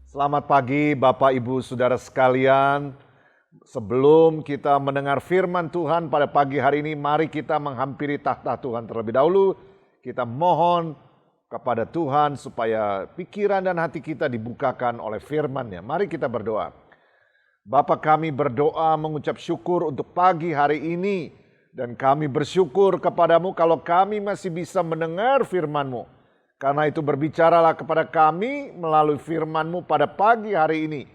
Selamat pagi Bapak Ibu Saudara sekalian. Sebelum kita mendengar firman Tuhan pada pagi hari ini, mari kita menghampiri tahta Tuhan terlebih dahulu. Kita mohon kepada Tuhan supaya pikiran dan hati kita dibukakan oleh firman-Nya. Mari kita berdoa. Bapa, kami berdoa mengucap syukur untuk pagi hari ini. Dan kami bersyukur kepadamu kalau kami masih bisa mendengar firman-Mu. Karena itu berbicaralah kepada kami melalui firman-Mu pada pagi hari ini.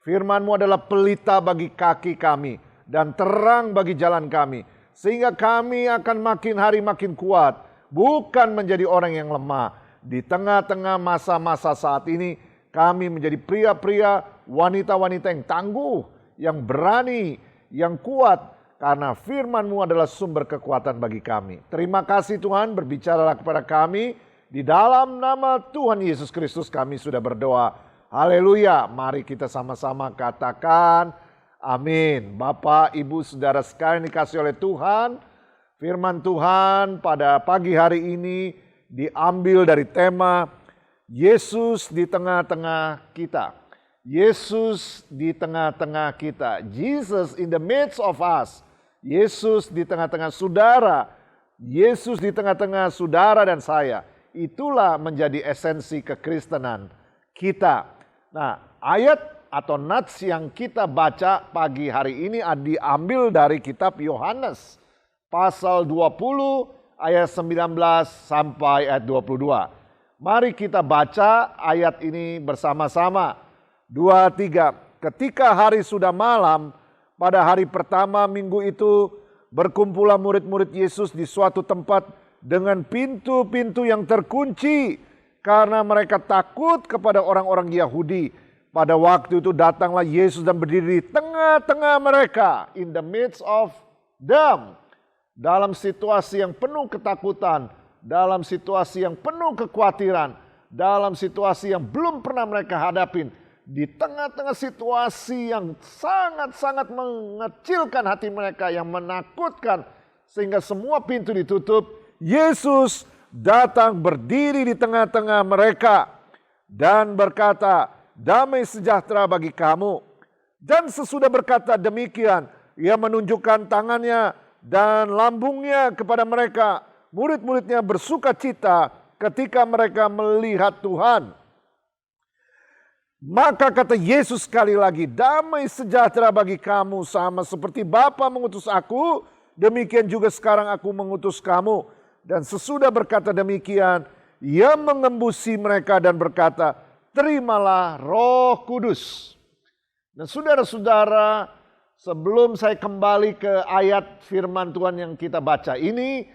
Firman-Mu adalah pelita bagi kaki kami dan terang bagi jalan kami. Sehingga kami akan makin hari makin kuat. Bukan menjadi orang yang lemah. Di tengah-tengah masa-masa saat ini kami menjadi pria-pria, wanita-wanita yang tangguh, yang berani, yang kuat. Karena firman-Mu adalah sumber kekuatan bagi kami. Terima kasih Tuhan, berbicaralah kepada kami. Di dalam nama Tuhan Yesus Kristus kami sudah berdoa. Haleluya. Mari kita sama-sama katakan amin. Bapak, Ibu, Saudara sekalian dikasih oleh Tuhan. Firman Tuhan pada pagi hari ini diambil dari tema Yesus di tengah-tengah kita. Yesus di tengah-tengah kita. Jesus in the midst of us. Yesus di tengah-tengah saudara. Yesus di tengah-tengah saudara dan saya. Itulah menjadi esensi kekristenan kita. Nah, ayat atau nats yang kita baca pagi hari ini diambil dari kitab Yohanes. Pasal 20 ayat 19 sampai ayat 22. Mari kita baca ayat ini bersama-sama. 2, 3. Ketika hari sudah malam, pada hari pertama minggu itu, berkumpullah murid-murid Yesus di suatu tempat dengan pintu-pintu yang terkunci karena mereka takut kepada orang-orang Yahudi. Pada waktu itu datanglah Yesus dan berdiri di tengah-tengah mereka, in the midst of them. Dalam situasi yang penuh ketakutan, dalam situasi yang penuh kekhawatiran, dalam situasi yang belum pernah mereka hadapin, di tengah-tengah situasi yang sangat-sangat mengecilkan hati mereka, yang menakutkan sehingga semua pintu ditutup. Yesus datang berdiri di tengah-tengah mereka dan berkata, damai sejahtera bagi kamu. Dan sesudah berkata demikian, ia menunjukkan tangannya dan lambungnya kepada mereka. Murid-muridnya bersuka cita ketika mereka melihat Tuhan. Maka kata Yesus sekali lagi, damai sejahtera bagi kamu, sama seperti Bapa mengutus aku, demikian juga sekarang aku mengutus kamu. Dan sesudah berkata demikian, ia mengembusi mereka dan berkata, terimalah Roh Kudus. Dan saudara-saudara, sebelum saya kembali ke ayat firman Tuhan yang kita baca ini,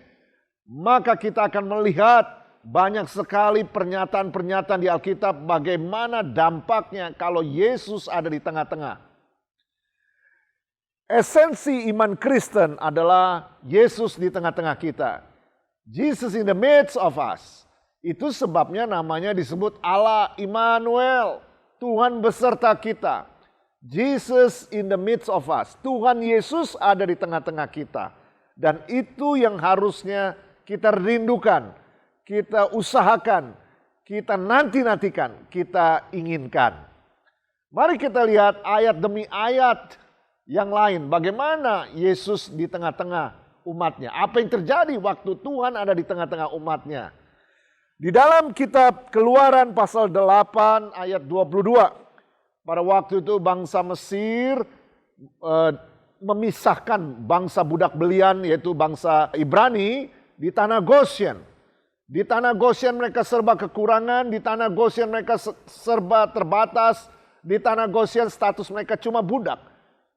maka kita akan melihat banyak sekali pernyataan-pernyataan di Alkitab bagaimana dampaknya kalau Yesus ada di tengah-tengah. Esensi iman Kristen adalah Yesus di tengah-tengah kita. Jesus in the midst of us. Itu sebabnya namanya disebut Allah Immanuel. Tuhan beserta kita. Jesus in the midst of us. Tuhan Yesus ada di tengah-tengah kita. Dan itu yang harusnya kita rindukan. Kita usahakan. Kita nanti-nantikan. Kita inginkan. Mari kita lihat ayat demi ayat yang lain. Bagaimana Yesus di tengah-tengah umatnya. Apa yang terjadi waktu Tuhan ada di tengah-tengah umatnya. Di dalam kitab Keluaran pasal 8 ayat 22. Pada waktu itu bangsa Mesir memisahkan bangsa budak belian yaitu bangsa Ibrani di tanah Goshen. Di tanah Goshen mereka serba kekurangan. Di tanah Goshen mereka serba terbatas. Di tanah Goshen status mereka cuma budak.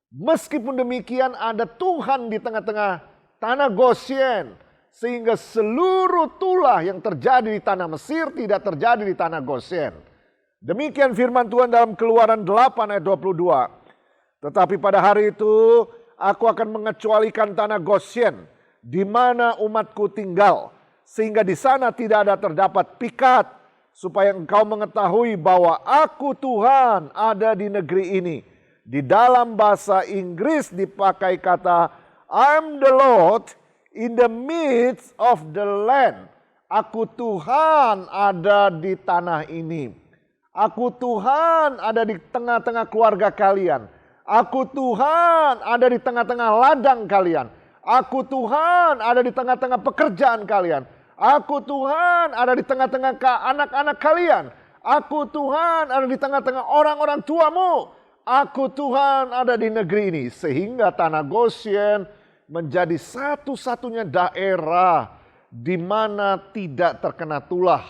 Meskipun demikian ada Tuhan di tengah-tengah tanah Goshen, sehingga seluruh tulah yang terjadi di tanah Mesir tidak terjadi di tanah Goshen. Demikian firman Tuhan dalam Keluaran 8 ayat 22. Tetapi pada hari itu aku akan mengecualikan tanah Goshen di mana umatku tinggal, sehingga di sana tidak ada terdapat pikat, supaya engkau mengetahui bahwa aku Tuhan ada di negeri ini. Di dalam bahasa Inggris dipakai kata I'm the Lord in the midst of the land. Aku Tuhan ada di tanah ini. Aku Tuhan ada di tengah-tengah keluarga kalian. Aku Tuhan ada di tengah-tengah ladang kalian. Aku Tuhan ada di tengah-tengah pekerjaan kalian. Aku Tuhan ada di tengah-tengah anak-anak kalian. Aku Tuhan ada di tengah-tengah orang-orang tuamu. Aku Tuhan ada di negeri ini. Sehingga tanah Gosyen menjadi satu-satunya daerah di mana tidak terkena tulah.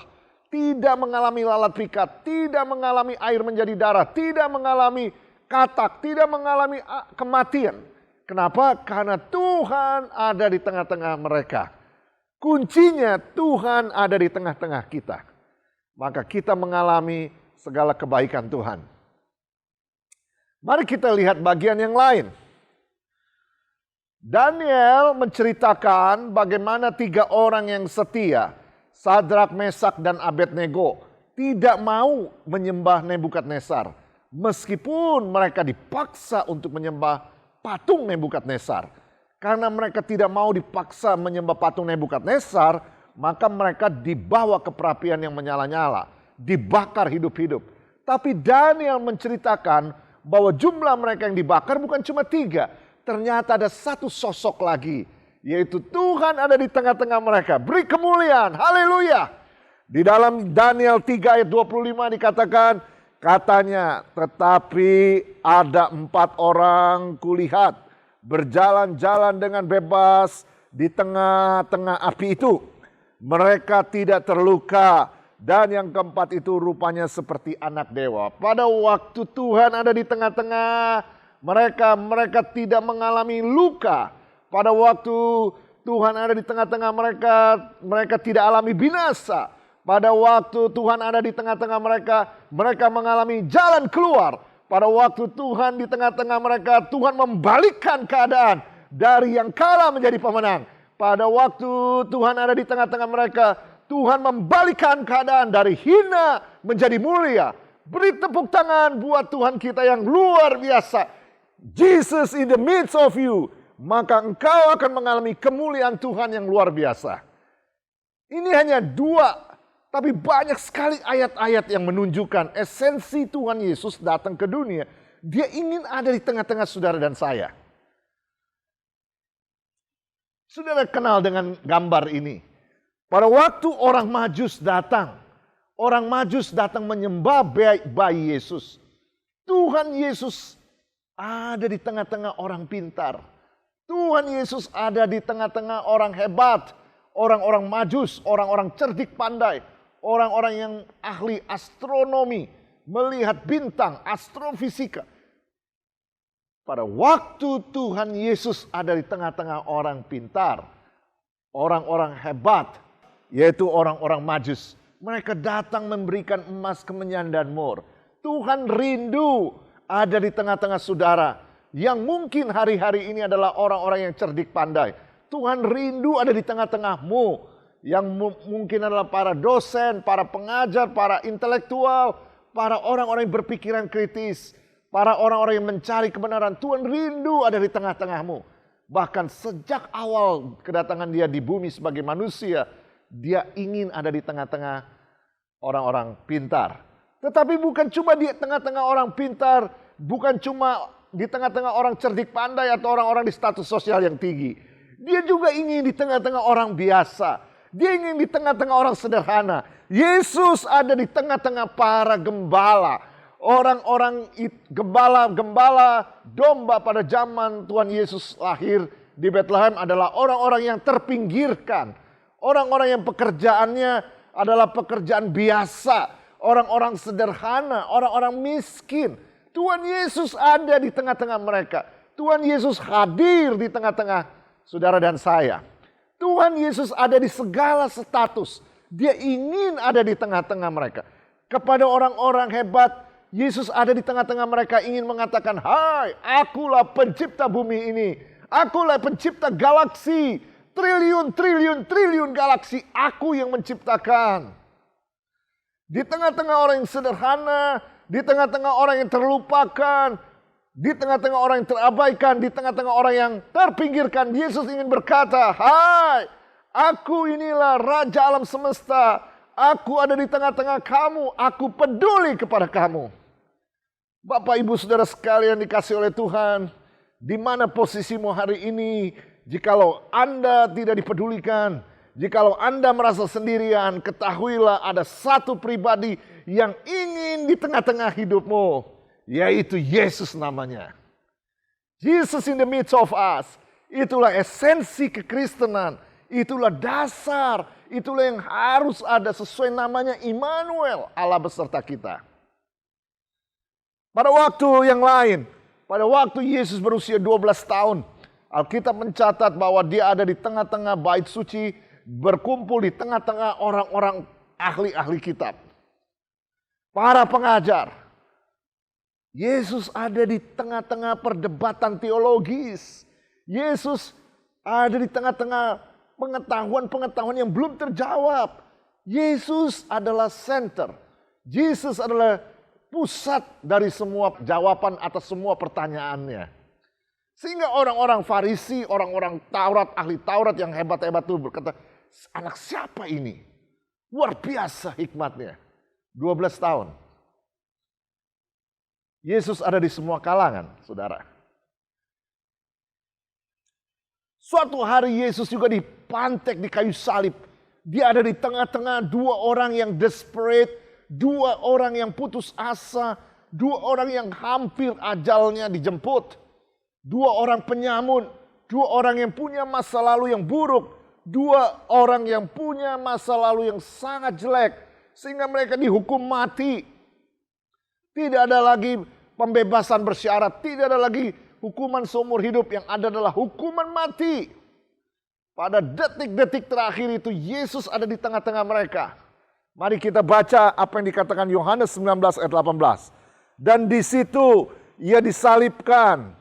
Tidak mengalami lalat pikat. Tidak mengalami air menjadi darah. Tidak mengalami katak. Tidak mengalami kematian. Kenapa? Karena Tuhan ada di tengah-tengah mereka. Kuncinya Tuhan ada di tengah-tengah kita. Maka kita mengalami segala kebaikan Tuhan. Mari kita lihat bagian yang lain. Daniel menceritakan bagaimana 3 orang yang setia, Sadrak, Mesak, dan Abednego, tidak mau menyembah Nebukadnezar. Meskipun mereka dipaksa untuk menyembah patung Nebukadnezar. Karena mereka tidak mau dipaksa menyembah patung Nebukadnezar, maka mereka dibawa ke perapian yang menyala-nyala, dibakar hidup-hidup. Tapi Daniel menceritakan bahwa jumlah mereka yang dibakar bukan cuma 3. Ternyata ada satu sosok lagi, yaitu Tuhan ada di tengah-tengah mereka. Beri kemuliaan, haleluya. Di dalam Daniel 3 ayat 25 dikatakan, katanya, tetapi ada 4 orang kulihat berjalan-jalan dengan bebas di tengah-tengah api itu. Mereka tidak terluka. Dan yang keempat itu rupanya seperti anak dewa. Pada waktu Tuhan ada di tengah-tengah mereka, mereka tidak mengalami luka. Pada waktu Tuhan ada di tengah-tengah mereka, mereka tidak alami binasa. Pada waktu Tuhan ada di tengah-tengah mereka, mereka mengalami jalan keluar. Pada waktu Tuhan di tengah-tengah mereka, Tuhan membalikkan keadaan dari yang kalah menjadi pemenang. Pada waktu Tuhan ada di tengah-tengah mereka, Tuhan membalikkan keadaan dari hina menjadi mulia. Beri tepuk tangan buat Tuhan kita yang luar biasa. Jesus in the midst of you. Maka engkau akan mengalami kemuliaan Tuhan yang luar biasa. Ini hanya 2. Tapi banyak sekali ayat-ayat yang menunjukkan esensi Tuhan Yesus datang ke dunia. Dia ingin ada di tengah-tengah saudara dan saya. Saudara kenal dengan gambar ini. Pada waktu orang Majus datang. Orang Majus datang menyembah bayi Yesus. Tuhan Yesus ada di tengah-tengah orang pintar. Tuhan Yesus ada di tengah-tengah orang hebat. Orang-orang Majus, orang-orang cerdik pandai. Orang-orang yang ahli astronomi, melihat bintang, astrofisika. Pada waktu Tuhan Yesus ada di tengah-tengah orang pintar, orang-orang hebat, yaitu orang-orang Majus. Mereka datang memberikan emas, kemenyan, dan mur. Tuhan rindu ada di tengah-tengah saudara, yang mungkin hari-hari ini adalah orang-orang yang cerdik pandai. Tuhan rindu ada di tengah-tengahmu, yang mungkin adalah para dosen, para pengajar, para intelektual, para orang-orang yang berpikiran kritis, para orang-orang yang mencari kebenaran. Tuhan rindu ada di tengah-tengahmu. Bahkan sejak awal kedatangan dia di bumi sebagai manusia, dia ingin ada di tengah-tengah orang-orang pintar. Tetapi bukan cuma di tengah-tengah orang pintar, bukan cuma di tengah-tengah orang cerdik pandai atau orang-orang di status sosial yang tinggi. Dia juga ingin di tengah-tengah orang biasa. Dia ingin di tengah-tengah orang sederhana. Yesus ada di tengah-tengah para gembala. Orang-orang gembala domba pada zaman Tuhan Yesus lahir di Bethlehem adalah orang-orang yang terpinggirkan. Orang-orang yang pekerjaannya adalah pekerjaan biasa. Orang-orang sederhana, orang-orang miskin. Tuhan Yesus ada di tengah-tengah mereka. Tuhan Yesus hadir di tengah-tengah saudara dan saya. Tuhan Yesus ada di segala status. Dia ingin ada di tengah-tengah mereka. Kepada orang-orang hebat, Yesus ada di tengah-tengah mereka ingin mengatakan, hai, akulah pencipta bumi ini. Akulah pencipta galaksi. Triliun galaksi. Aku yang menciptakan. Di tengah-tengah orang yang sederhana, di tengah-tengah orang yang terlupakan, di tengah-tengah orang yang terabaikan, di tengah-tengah orang yang terpinggirkan, Yesus ingin berkata, hai, aku inilah Raja alam semesta, aku ada di tengah-tengah kamu, aku peduli kepada kamu. Bapak, Ibu, Saudara sekalian dikasih oleh Tuhan, di mana posisimu hari ini? Jikalau Anda tidak dipedulikan, jikalau Anda merasa sendirian, ketahuilah ada satu pribadi yang ingin di tengah-tengah hidupmu, yaitu Yesus namanya. Jesus in the midst of us. Itulah esensi kekristenan. Itulah dasar. Itulah yang harus ada sesuai namanya Immanuel, Allah beserta kita. Pada waktu yang lain, pada waktu Yesus berusia 12 tahun, Alkitab mencatat bahwa dia ada di tengah-tengah bait suci, berkumpul di tengah-tengah orang-orang ahli-ahli kitab. Para pengajar. Yesus ada di tengah-tengah perdebatan teologis. Yesus ada di tengah-tengah pengetahuan-pengetahuan yang belum terjawab. Yesus adalah center. Yesus adalah pusat dari semua jawaban atas semua pertanyaannya. Sehingga orang-orang Farisi, orang-orang Taurat, ahli Taurat yang hebat-hebat itu berkata, anak siapa ini? Luar biasa hikmatnya. 12 tahun. Yesus ada di semua kalangan, saudara. Suatu hari Yesus juga dipantek di kayu salib. Dia ada di tengah-tengah dua orang yang desperate, dua orang yang putus asa, dua orang yang hampir ajalnya dijemput. Dua orang penyamun, dua orang yang punya masa lalu yang buruk, dua orang yang punya masa lalu yang sangat jelek. Sehingga mereka dihukum mati. Tidak ada lagi pembebasan bersyarat, tidak ada lagi hukuman seumur hidup, yang ada adalah hukuman mati. Pada detik-detik terakhir itu Yesus ada di tengah-tengah mereka. Mari kita baca apa yang dikatakan Yohanes 19 ayat 18. Dan di situ ia disalibkan.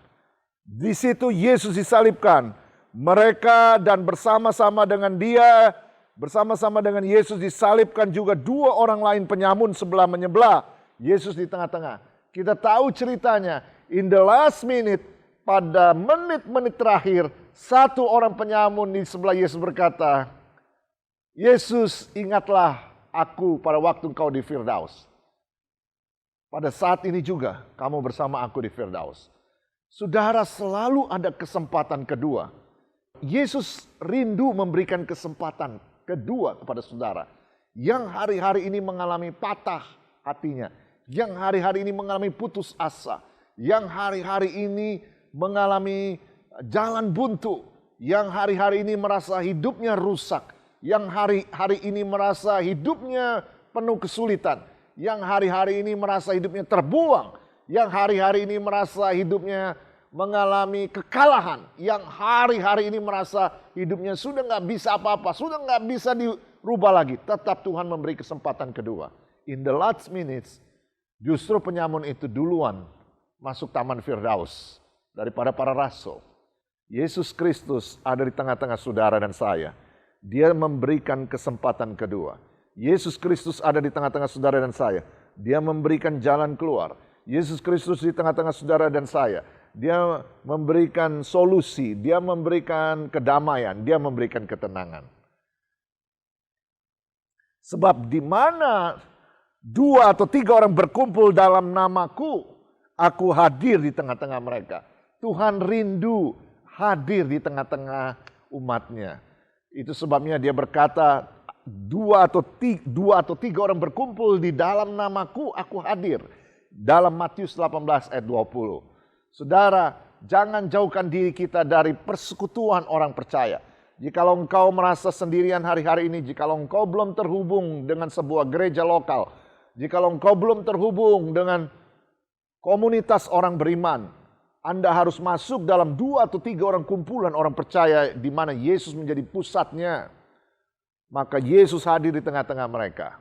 Di situ Yesus disalibkan. Mereka dan bersama-sama dengan dia, bersama-sama dengan Yesus disalibkan juga dua orang lain penyamun sebelah menyebelah. Yesus di tengah-tengah. Kita tahu ceritanya, in the last minute, pada menit-menit terakhir, satu orang penyamun di sebelah Yesus berkata, Yesus, ingatlah aku pada waktu engkau di Firdaus. Pada saat ini juga kamu bersama aku di Firdaus. Saudara, selalu ada kesempatan kedua. Yesus rindu memberikan kesempatan kedua kepada saudara. Yang hari-hari ini mengalami patah hatinya. Yang hari-hari ini mengalami putus asa. Yang hari-hari ini mengalami jalan buntu. Yang hari-hari ini merasa hidupnya rusak. Yang hari-hari ini merasa hidupnya penuh kesulitan. Yang hari-hari ini merasa hidupnya terbuang. Yang hari-hari ini merasa hidupnya mengalami kekalahan. Yang hari-hari ini merasa hidupnya sudah gak bisa apa-apa. Sudah gak bisa dirubah lagi. Tetap Tuhan memberi kesempatan kedua. In the last minutes, justru penyamun itu duluan masuk taman Firdaus daripada para rasul. Yesus Kristus ada di tengah-tengah saudara dan saya. Dia memberikan kesempatan kedua. Yesus Kristus ada di tengah-tengah saudara dan saya. Dia memberikan jalan keluar. Yesus Kristus di tengah-tengah saudara dan saya. Dia memberikan solusi. Dia memberikan kedamaian. Dia memberikan ketenangan. Sebab di mana dua atau tiga orang berkumpul dalam namaku, aku hadir di tengah-tengah mereka. Tuhan rindu hadir di tengah-tengah umatnya. Itu sebabnya dia berkata, dua atau tiga orang berkumpul di dalam namaku, aku hadir. Dalam Matius 18 ayat 20. Saudara, jangan jauhkan diri kita dari persekutuan orang percaya. Jikalau engkau merasa sendirian hari-hari ini, jikalau engkau belum terhubung dengan sebuah gereja lokal, jikalau engkau belum terhubung dengan komunitas orang beriman, Anda harus masuk dalam dua atau tiga orang kumpulan orang percaya di mana Yesus menjadi pusatnya. Maka Yesus hadir di tengah-tengah mereka.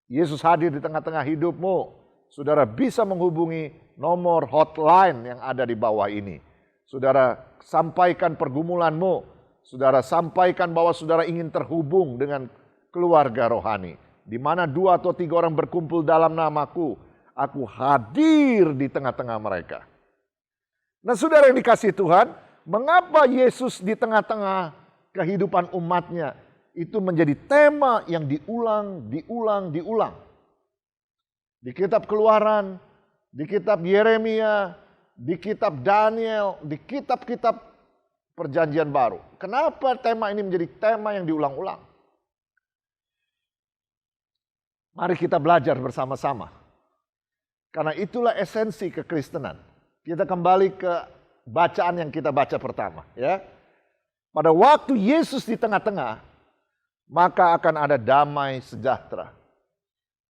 Yesus hadir di tengah-tengah hidupmu. Saudara bisa menghubungi nomor hotline yang ada di bawah ini. Saudara sampaikan pergumulanmu. Saudara sampaikan bahwa saudara ingin terhubung dengan keluarga rohani. Di mana dua atau tiga orang berkumpul dalam namaku, aku hadir di tengah-tengah mereka. Nah saudara yang dikasihi Tuhan, mengapa Yesus di tengah-tengah kehidupan umatnya? itu menjadi tema yang diulang. Di kitab Keluaran, di kitab Yeremia, di kitab Daniel, di kitab-kitab Perjanjian Baru. Kenapa tema ini menjadi tema yang diulang-ulang? Mari kita belajar bersama-sama. Karena itulah esensi kekristenan. Kita kembali ke bacaan yang kita baca pertama, ya. Pada waktu Yesus di tengah-tengah, maka akan ada damai sejahtera.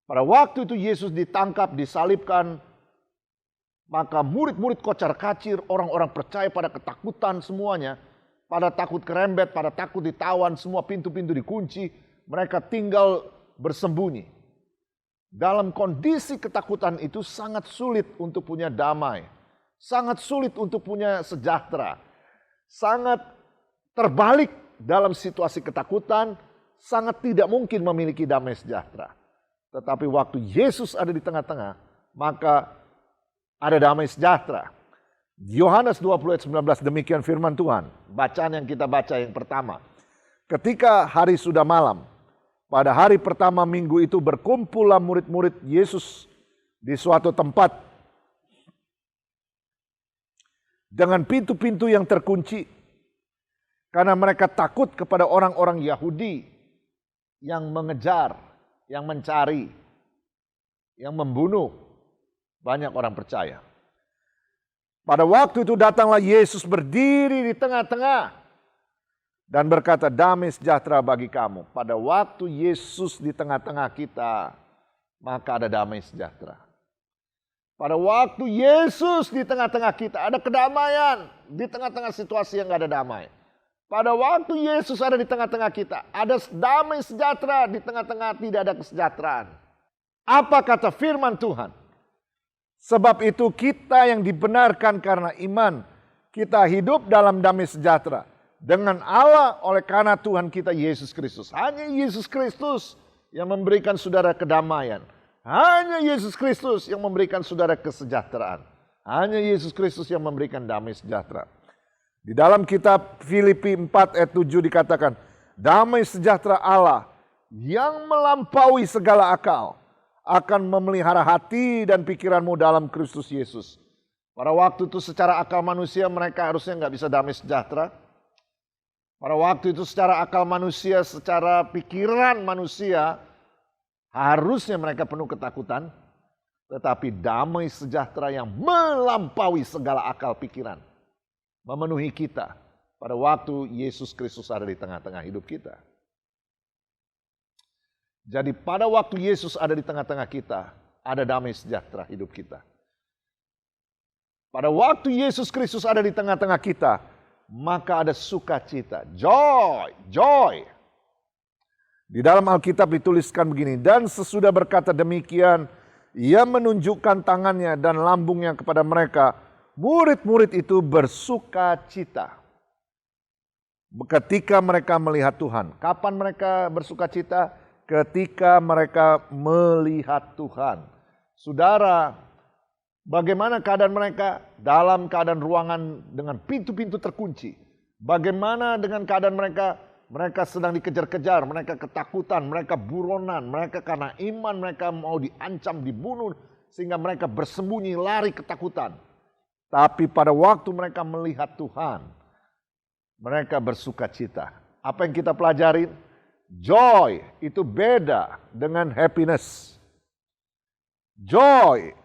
Pada waktu itu Yesus ditangkap, disalibkan, maka murid-murid kocar-kacir, orang-orang percaya pada ketakutan semuanya, pada takut kerembet, pada takut ditawan, semua pintu-pintu dikunci, mereka tinggal bersembunyi. Dalam kondisi ketakutan itu sangat sulit untuk punya damai, sangat sulit untuk punya sejahtera, sangat terbalik dalam situasi ketakutan, sangat tidak mungkin memiliki damai sejahtera. Tetapi waktu Yesus ada di tengah-tengah, maka ada damai sejahtera. Yohanes 20 ayat 19, demikian firman Tuhan. Bacaan yang kita baca yang pertama. Ketika hari sudah malam, pada hari pertama minggu itu berkumpullah murid-murid Yesus di suatu tempat dengan pintu-pintu yang terkunci, karena mereka takut kepada orang-orang Yahudi yang mengejar, yang mencari, yang membunuh banyak orang percaya. Pada waktu itu datanglah Yesus berdiri di tengah-tengah dan berkata, damai sejahtera bagi kamu. Pada waktu Yesus di tengah-tengah kita, maka ada damai sejahtera. Pada waktu Yesus di tengah-tengah kita, ada kedamaian di tengah-tengah situasi yang gak ada damai. Pada waktu Yesus ada di tengah-tengah kita, ada damai sejahtera di tengah-tengah tidak ada kesejahteraan. Apa kata firman Tuhan? Sebab itu kita yang dibenarkan karena iman, kita hidup dalam damai sejahtera dengan Allah oleh karena Tuhan kita Yesus Kristus. Hanya Yesus Kristus yang memberikan saudara kedamaian. Hanya Yesus Kristus yang memberikan saudara kesejahteraan. Hanya Yesus Kristus yang memberikan damai sejahtera. Di dalam kitab Filipi 4 ayat 7 dikatakan, damai sejahtera Allah yang melampaui segala akal akan memelihara hati dan pikiranmu dalam Kristus Yesus. Pada waktu itu secara akal manusia mereka harusnya nggak bisa damai sejahtera. Pada waktu itu secara akal manusia, secara pikiran manusia, harusnya mereka penuh ketakutan. Tetapi damai sejahtera yang melampaui segala akal pikiran memenuhi kita pada waktu Yesus Kristus ada di tengah-tengah hidup kita. Jadi pada waktu Yesus ada di tengah-tengah kita, ada damai sejahtera hidup kita. Pada waktu Yesus Kristus ada di tengah-tengah kita, maka ada sukacita, joy. Di dalam Alkitab dituliskan begini, dan sesudah berkata demikian, ia menunjukkan tangannya dan lambungnya kepada mereka. Murid-murid itu bersukacita ketika mereka melihat Tuhan. Kapan mereka bersukacita? Ketika mereka melihat Tuhan. Saudara, bagaimana keadaan mereka? Dalam keadaan ruangan dengan pintu-pintu terkunci. Bagaimana dengan keadaan mereka? Mereka sedang dikejar-kejar, mereka ketakutan, mereka buronan, mereka karena iman mereka mau diancam, dibunuh. Sehingga mereka bersembunyi, lari ketakutan. Tapi pada waktu mereka melihat Tuhan, mereka bersukacita. Apa yang kita pelajarin? Joy itu beda dengan happiness. Joy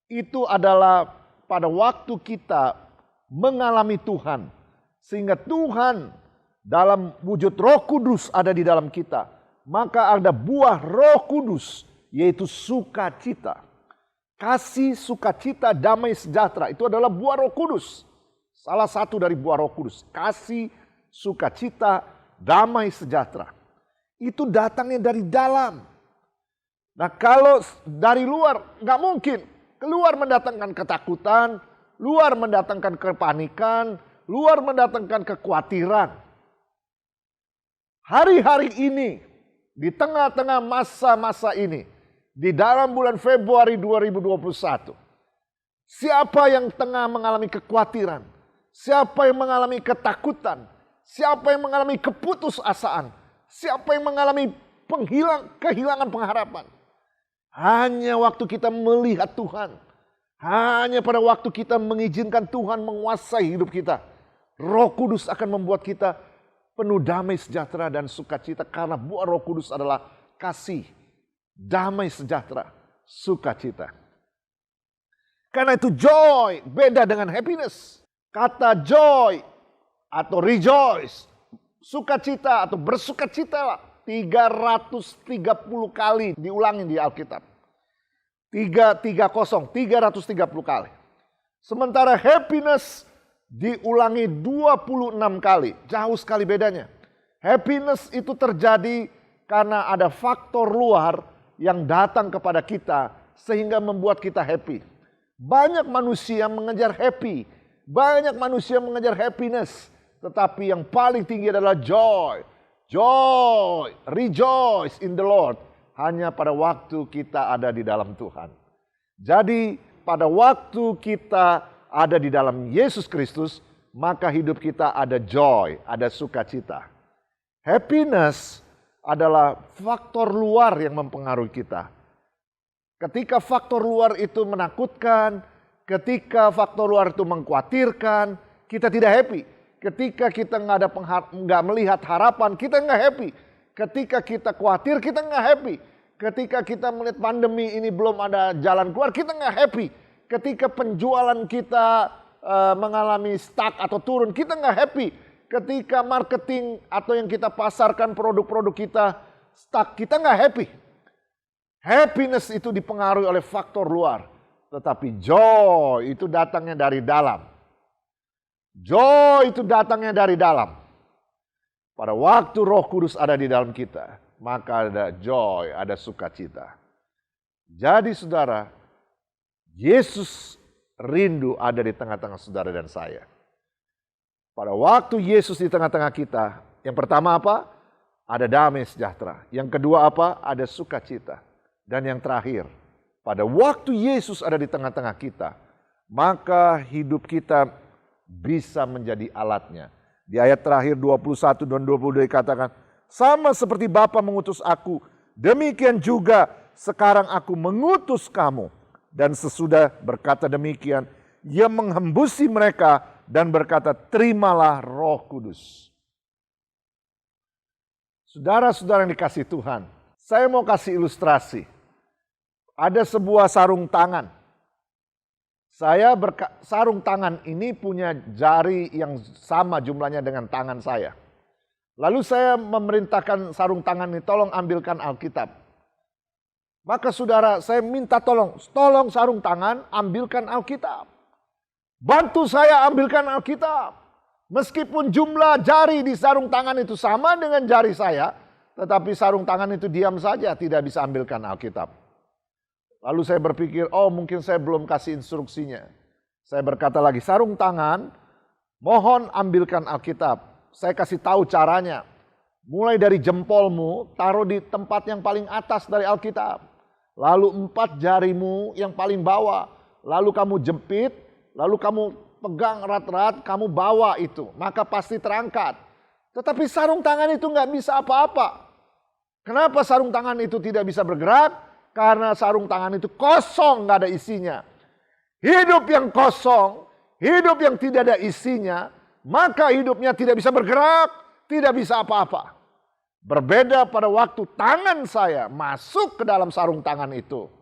itu adalah pada waktu kita mengalami Tuhan. Sehingga Tuhan dalam wujud Roh Kudus ada di dalam kita. Maka ada buah Roh Kudus, yaitu sukacita. Kasih, sukacita, damai sejahtera. Itu adalah buah Roh Kudus. Salah satu dari buah Roh Kudus. Kasih, sukacita, damai sejahtera. Itu datangnya dari dalam. Nah kalau dari luar nggak mungkin. Keluar mendatangkan ketakutan, luar mendatangkan kepanikan, luar mendatangkan kekhawatiran. Hari-hari ini, di tengah-tengah masa-masa ini, di dalam bulan Februari 2021, siapa yang tengah mengalami kekhawatiran, siapa yang mengalami ketakutan, siapa yang mengalami keputusasaan, Siapa yang mengalami kehilangan pengharapan? Hanya waktu kita melihat Tuhan. Hanya pada waktu kita mengizinkan Tuhan menguasai hidup kita. Roh Kudus akan membuat kita penuh damai sejahtera dan sukacita. Karena buah Roh Kudus adalah kasih, damai sejahtera, sukacita. Karena itu joy beda dengan happiness. Kata joy atau rejoice, sukacita atau bersukacita lah. 330 kali diulangi di Alkitab. 330 kali. Sementara happiness diulangi 26 kali. Jauh sekali bedanya. Happiness itu terjadi karena ada faktor luar yang datang kepada kita sehingga membuat kita happy. Banyak manusia mengejar happy. Banyak manusia mengejar happiness. Tetapi yang paling tinggi adalah joy. Joy, rejoice in the Lord. Hanya pada waktu kita ada di dalam Tuhan. Jadi pada waktu kita ada di dalam Yesus Kristus, maka hidup kita ada joy, ada sukacita. Happiness adalah faktor luar yang mempengaruhi kita. Ketika faktor luar itu menakutkan, ketika faktor luar itu mengkhawatirkan, kita tidak happy. Ketika kita nggak melihat harapan, kita nggak happy. Ketika kita khawatir, kita nggak happy. Ketika kita melihat pandemi ini belum ada jalan keluar, kita nggak happy. Ketika penjualan kita mengalami stuck atau turun, kita nggak happy. Ketika marketing atau yang kita pasarkan produk-produk kita stuck, kita nggak happy. Happiness itu dipengaruhi oleh faktor luar. Tetapi joy itu datangnya dari dalam. Joy itu datangnya dari dalam. Pada waktu Roh Kudus ada di dalam kita, maka ada joy, ada sukacita. Jadi saudara, Yesus rindu ada di tengah-tengah saudara dan saya. Pada waktu Yesus di tengah-tengah kita, yang pertama apa? Ada damai sejahtera. Yang kedua apa? Ada sukacita. Dan yang terakhir, pada waktu Yesus ada di tengah-tengah kita, maka hidup kita bisa menjadi alatnya. Di ayat terakhir 21 dan 22 dikatakan, sama seperti Bapa mengutus aku, demikian juga sekarang aku mengutus kamu. Dan sesudah berkata demikian, ia menghembusi mereka dan berkata, terimalah Roh Kudus. Saudara-saudara yang dikasihi Tuhan, saya mau kasih ilustrasi. Ada sebuah sarung tangan. Sarung tangan ini punya jari yang sama jumlahnya dengan tangan saya. Lalu saya memerintahkan sarung tangan ini, tolong ambilkan Alkitab. Maka saudara, saya minta tolong sarung tangan, ambilkan Alkitab. Bantu saya ambilkan Alkitab. Meskipun jumlah jari di sarung tangan itu sama dengan jari saya, tetapi sarung tangan itu diam saja, tidak bisa ambilkan Alkitab. Lalu saya berpikir, oh mungkin saya belum kasih instruksinya. Saya berkata lagi, sarung tangan, mohon ambilkan Alkitab. Saya kasih tahu caranya. Mulai dari jempolmu, taruh di tempat yang paling atas dari Alkitab. Lalu 4 jarimu yang paling bawah. Lalu kamu jepit, lalu kamu pegang erat-erat, kamu bawa itu. Maka pasti terangkat. Tetapi sarung tangan itu nggak bisa apa-apa. Kenapa sarung tangan itu tidak bisa bergerak? Karena sarung tangan itu kosong, nggak ada isinya. Hidup yang kosong, hidup yang tidak ada isinya, maka hidupnya tidak bisa bergerak, tidak bisa apa-apa. Berbeda pada waktu tangan saya masuk ke dalam sarung tangan itu.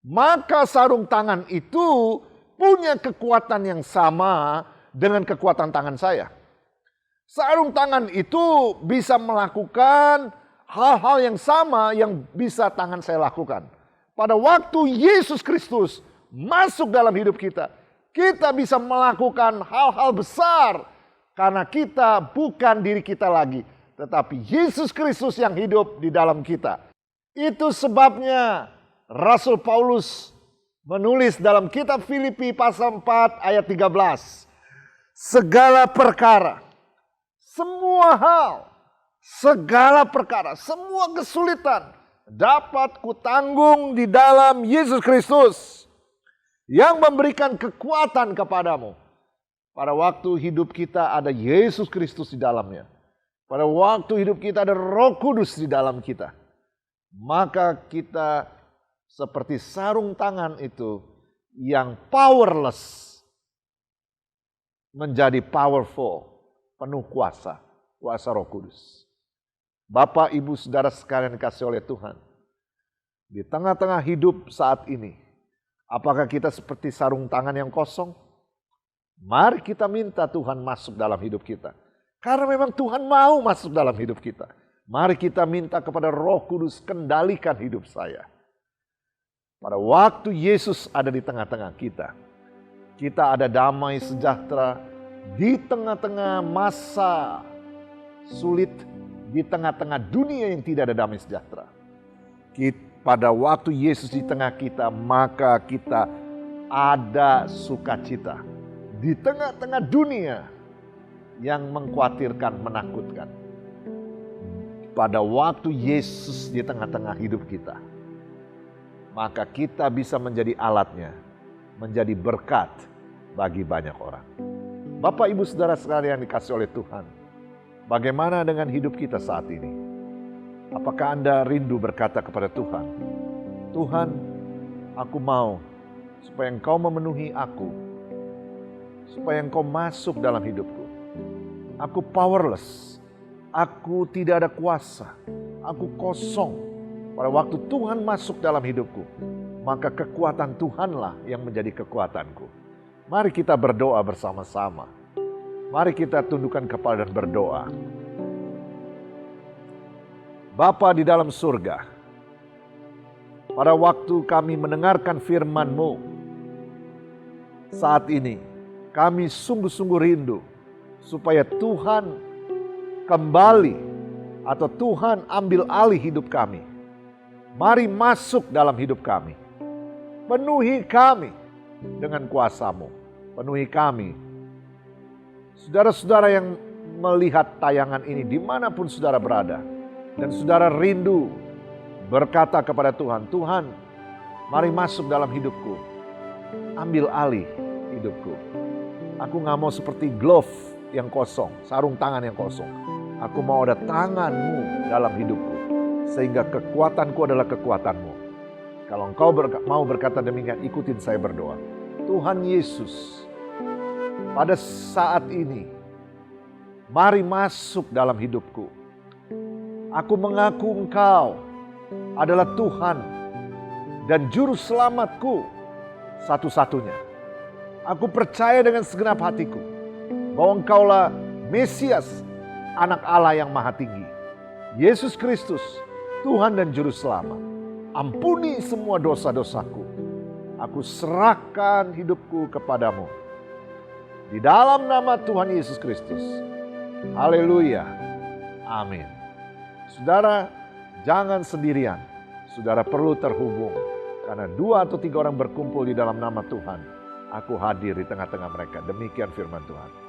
Maka sarung tangan itu punya kekuatan yang sama dengan kekuatan tangan saya. Sarung tangan itu bisa melakukan hal-hal yang sama yang bisa tangan saya lakukan. Pada waktu Yesus Kristus masuk dalam hidup kita, kita bisa melakukan hal-hal besar. Karena kita bukan diri kita lagi, tetapi Yesus Kristus yang hidup di dalam kita. Itu sebabnya Rasul Paulus menulis dalam kitab Filipi pasal 4 ayat 13. Segala perkara, semua hal, segala perkara, semua kesulitan dapat kutanggung di dalam Yesus Kristus yang memberikan kekuatan kepadamu. Pada waktu hidup kita ada Yesus Kristus di dalamnya. pada waktu hidup kita ada Roh Kudus di dalam kita, maka kita seperti sarung tangan itu yang powerless menjadi powerful, penuh kuasa, kuasa Roh Kudus. Bapak, Ibu, Saudara sekalian dikasih oleh Tuhan, di tengah-tengah hidup saat ini, apakah kita seperti sarung tangan yang kosong? Mari kita minta Tuhan masuk dalam hidup kita. Karena memang Tuhan mau masuk dalam hidup kita. Mari kita minta kepada Roh Kudus, kendalikan hidup saya. Pada waktu Yesus ada di tengah-tengah kita, kita ada damai sejahtera di tengah-tengah masa sulit, di tengah-tengah dunia yang tidak ada damai sejahtera. Pada waktu Yesus di tengah kita, maka kita ada sukacita. Di tengah-tengah dunia yang mengkhawatirkan, menakutkan. Pada waktu Yesus di tengah-tengah hidup kita, maka kita bisa menjadi alatnya, menjadi berkat bagi banyak orang. Bapak, Ibu, Saudara sekalian dikasih oleh Tuhan, bagaimana dengan hidup kita saat ini? Apakah Anda rindu berkata kepada Tuhan, Tuhan, aku mau supaya Engkau memenuhi aku, supaya Engkau masuk dalam hidupku. Aku powerless, aku tidak ada kuasa, aku kosong. Pada waktu Tuhan masuk dalam hidupku, maka kekuatan Tuhanlah yang menjadi kekuatanku. Mari kita berdoa bersama-sama. Mari kita tundukkan kepala dan berdoa. Bapa di dalam surga, pada waktu kami mendengarkan firman-Mu, saat ini kami sungguh-sungguh rindu supaya Tuhan kembali atau Tuhan ambil alih hidup kami. Mari masuk dalam hidup kami. Penuhi kami dengan kuasa-Mu. Penuhi kami. Saudara-saudara yang melihat tayangan ini dimanapun saudara berada, dan saudara rindu berkata kepada Tuhan, Tuhan, mari masuk dalam hidupku. Ambil alih hidupku. Aku gak mau seperti glove yang kosong, sarung tangan yang kosong. Aku mau ada tangan-Mu dalam hidupku, sehingga kekuatanku adalah kekuatan-Mu. Kalau Engkau mau berkata demikian, ikutin saya berdoa. Tuhan Yesus, pada saat ini, mari masuk dalam hidupku. Aku mengaku Engkau adalah Tuhan dan Juru Selamatku satu-satunya. Aku percaya dengan segenap hatiku bahwa Engkaulah Mesias, Anak Allah yang Maha Tinggi. Yesus Kristus, Tuhan dan Juru Selamat. Ampuni semua dosa-dosaku. Aku serahkan hidupku kepadamu. Di dalam nama Tuhan Yesus Kristus. Haleluya. Amin. Saudara, jangan sendirian. Saudara perlu terhubung. Karena 2 atau 3 orang berkumpul di dalam nama Tuhan, aku hadir di tengah-tengah mereka. Demikian firman Tuhan.